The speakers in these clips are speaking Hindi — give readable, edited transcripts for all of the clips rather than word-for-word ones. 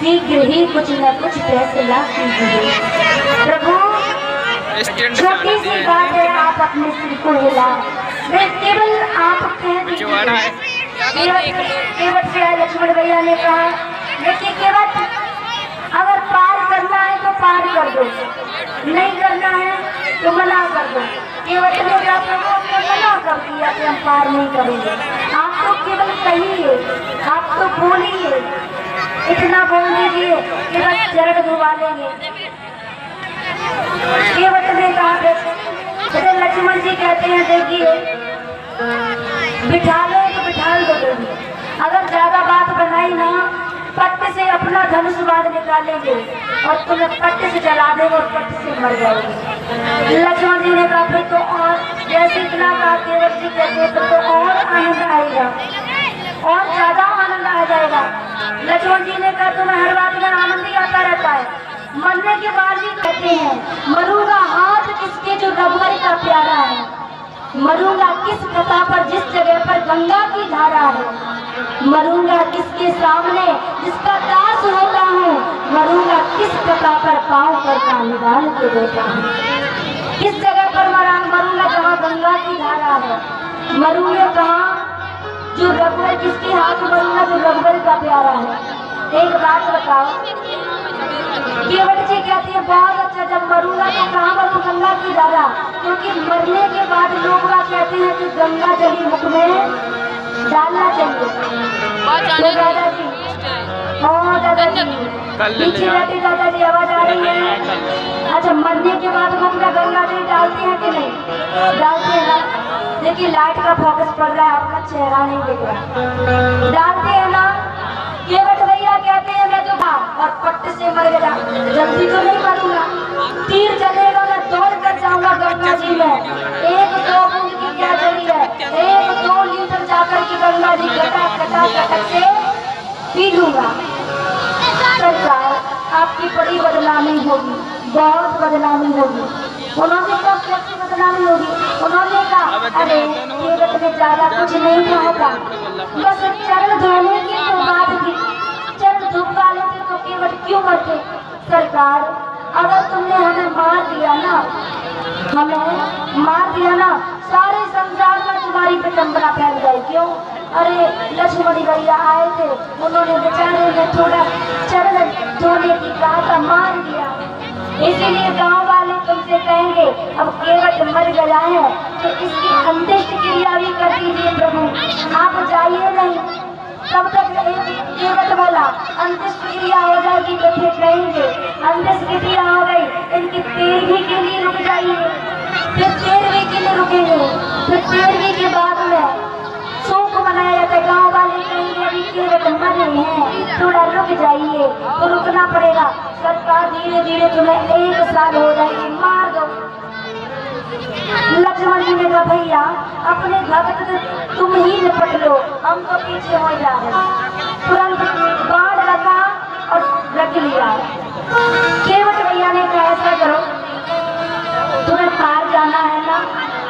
शीघ्र ही कुछ न कुछ फैसला कीजिए। प्रभु छोटी सी बात है, आप अपने सिर को हिला, मैं केवल आप कह दीजिए। केवट से लक्ष्मण भैया ने कहा, देखिए केवट, अगर पार करना है तो पार कर दो, नहीं करना है तो मना कर दो। केवट ने कहा, प्रभु ने मना कर दिया कि हम पार नहीं करेंगे। आप तो केवल कहिए, आप तो बोलिए, इतना बोल दीजिए कि बस चरण डुबा लेंगे। केवट ने कहा, तो लक्ष्मण जी कहते हैं देखिए बिठा लो तो बिठा दो, अगर ज्यादा बात बनाई ना पट्ट से अपना धनुष बाण निकालेंगे और तुम्हें पट्ट से जला देंगे और पट्ट से मर जाओगे। लक्ष्मण जी ने कहा फिर तो और जैसे इतना कहा केवट जी कहते तो और आनंद आएगा और ज्यादा आनंद आ जाएगा। लक्ष्मण जी ने कहा तुम्हें हर बात में आनंद ही आता रहता है, मरने के बाद भी कहते हैं मरूंगा हाथ किसके जो रघुवर का प्यारा है, मरूंगा किस कथा पर जिस जगह पर गंगा की धारा है, मरूंगा किसके सामने जिसका दास होता हूँ, मरूंगा किस कथा पर पाँव पर का निकाल के देता हूँ। किस जगह पर मरूंगा जहाँ गंगा की धारा है, मरूंगा कहाँ जो रघुवर किसके हाथ मरूंगा जो रघुवर का प्यारा है। एक बात बताओ केवट जी कहती है बहुत अच्छा, जब मरूंगा तो कहाँ मरूँ गंगा की धारा, क्योंकि मरने के बाद लोग कहते हैं कि गंगा जली मुख में डालना चाहिए। तो दादाजी दादाजी पीछे बैठे दादाजी आवाज आ रही है। अच्छा मरने के बाद मुख में गंगा जल डालते हैं कि नहीं डालते हैं ना? देखिए लाइट का फोकस पड़ रहा है, आपका चेहरा नहीं दिख रहा, डालते हैं ना। केवट भैया कहते हैं मैं तो और पट्ट से मर गया, जल्दी तो नहीं मरूंगा, तीर चलेगा मैं दौड़ कर जाऊंगा गंगा जी में, एक दो बूंद की क्या चली है, एक दो लीटर जाकर के गंगा जी कटा से पी लूंगा। सरकार आपकी बड़ी बदनामी होगी, बहुत बदनामी होगी। उन्होंने कहा कैसी बदनामी होगी? उन्होंने कहा अरे केवट ने ज्यादा कुछ नहीं कहा था, बस चरण धोने की तो बात थी, चरण धूप वाले थे तो केवट क्यों मरते? सरकार अगर तुमने हमें मार दिया ना, सारे संसार में तुम्हारी विडंबना फैल गई। क्यों? अरे लक्ष्मण भैया आए थे, उन्होंने बेचारे ने थोड़ा चरण धोने की कहा था, मार दिया, इसीलिए गांव वाले तुमसे कहेंगे अब केवट मर गया है तो इसकी अंत्येष्टि क्रिया भी कर दीजिए प्रभु, आप जाइए नहीं। तब तक केवट बोला अंत्येष्टि क्रिया हो जाएगी तो फिर कहेंगे अंत्येष्टि क्रिया हो गई, इनकी 13वीं के लिए रुक जाइए, फिर 13वीं के लिए रुकेंगे, फिर 13वीं के बाद में शोक मनाया जाता है। गाँव वाले कहेंगे अभी केवट मर रहे हैं, थोड़ा रुक जाइए, तो रुकना पड़ेगा। सरकार धीरे धीरे तुम्हें 1 साल हो जाएगी, मार दो। लक्ष्मण जी ने कहा भैया अपने भक्त तुम ही निपट लो, हम तो पीछे हो जा रहे हैं। तुरंत बाढ़ रखा और रख लिया। केवट भैया ने कहा ऐसा करो तुम्हें पार जाना है ना?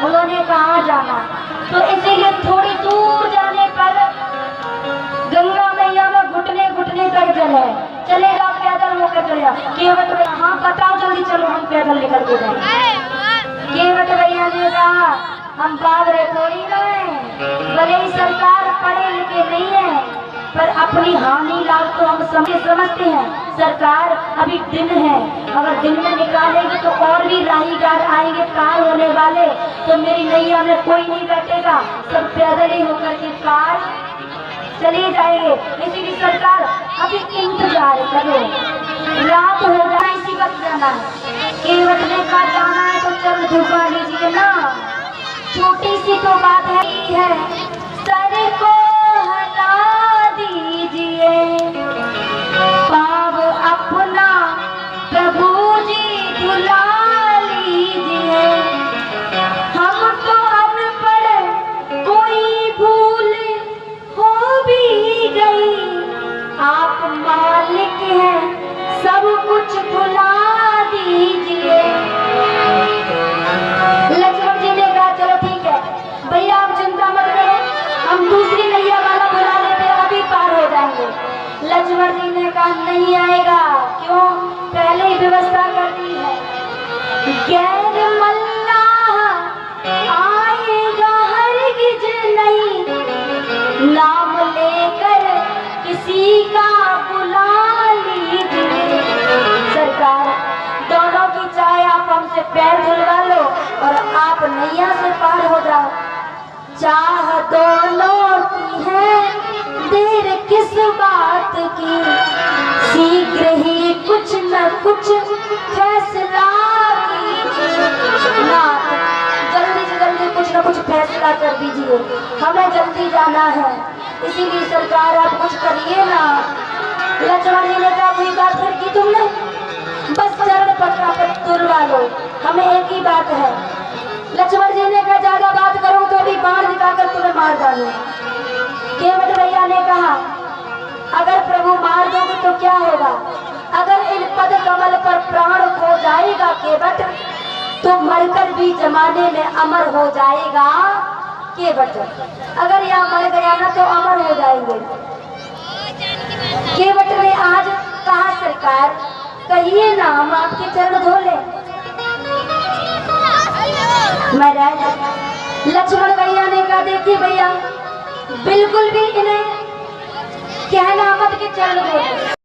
उन्होंने कहा जाना, तो इसीलिए थोड़ी दूर जाने पर गंगा मैया में घुटने घुटने तक जल है, चलेगा पैदल होकर चलेगा। केवट भैया हाँ बताओ जल्दी चलो हम पैदल निकल के जाएंगे। केवट भैया ने कहा हम भाग रहे थोड़ी ना है, भले ही सरकार पढ़े लिखे नहीं है पर अपनी हानि लाभ तो हम समझते हैं। सरकार अभी दिन है, अगर दिन में निकालेंगे तो और भी राहीदार आएंगे, कार होने वाले, तो मेरी नैया में कोई नहीं बैठेगा, सब पैदल ही होकर के कार चले जाएंगे। इसीलिए सरकार अभी इंतजार करो, रात हो जाए इसी वक्त जाना है। केवट ने कहा जाना है तो चल झुका लीजिए ना, छोटी सी तो बात है सर को हटा दीजिए, पाव अपना प्रभु जी धुला लीजिए, हम तो अनपढ़ कोई भूल हो भी गई, आप मालिक हैं सब कुछ भुला दीजिए। लक्ष्मण जी ने कहा चलो ठीक है भैया आप चिंता मत करो, हम दूसरी नैया वाला बुला लेते हैं, अभी पार हो जाएंगे। लक्ष्मण जी ने कहा नहीं आएगा, क्यों? पहले ही व्यवस्था कर दी है, गैर मल्लाह आएगा हरगिज नहीं, नाम लेकर किसी का बुला लीजिए। सरकार दोनों की चाहे आप हमसे पैर धुलवा लो और आप नैया से पार हो जाओ, चाह दोनों की है देर किस बात की, शीघ्र ही कुछ न कुछ फैसला कीजिए। इसका कुछ फैसला कर दीजिए, हमें जल्दी जाना है, इसीलिए सरकार आप कुछ करिए ना। लक्ष्मण जी ने कहा कोई बात फिर की तुमने, बस चरण पर तुरवा लो, हमें एक ही बात है। लक्ष्मण जी ने कहा ज्यादा बात करो तो अभी बाण दिखाकर तुम्हें मार डालूंगा। केवट भैया ने कहा अगर प्रभु मार दोगे तो क्या होगा, अगर इन पद कमल पर प्राण खो जाएगा केवट तो मरकर भी जमाने में अमर हो जाएगा केवट। अगर यहाँ मर गया ना तो अमर हो जाएंगे। केवट ने आज कहा सरकार कहिए ना, हम आपके चरण धो ले। महाराज लक्ष्मण भैया ने कहा देखिए भैया बिल्कुल भी इन्हें कहना मत कि चरण धो ले।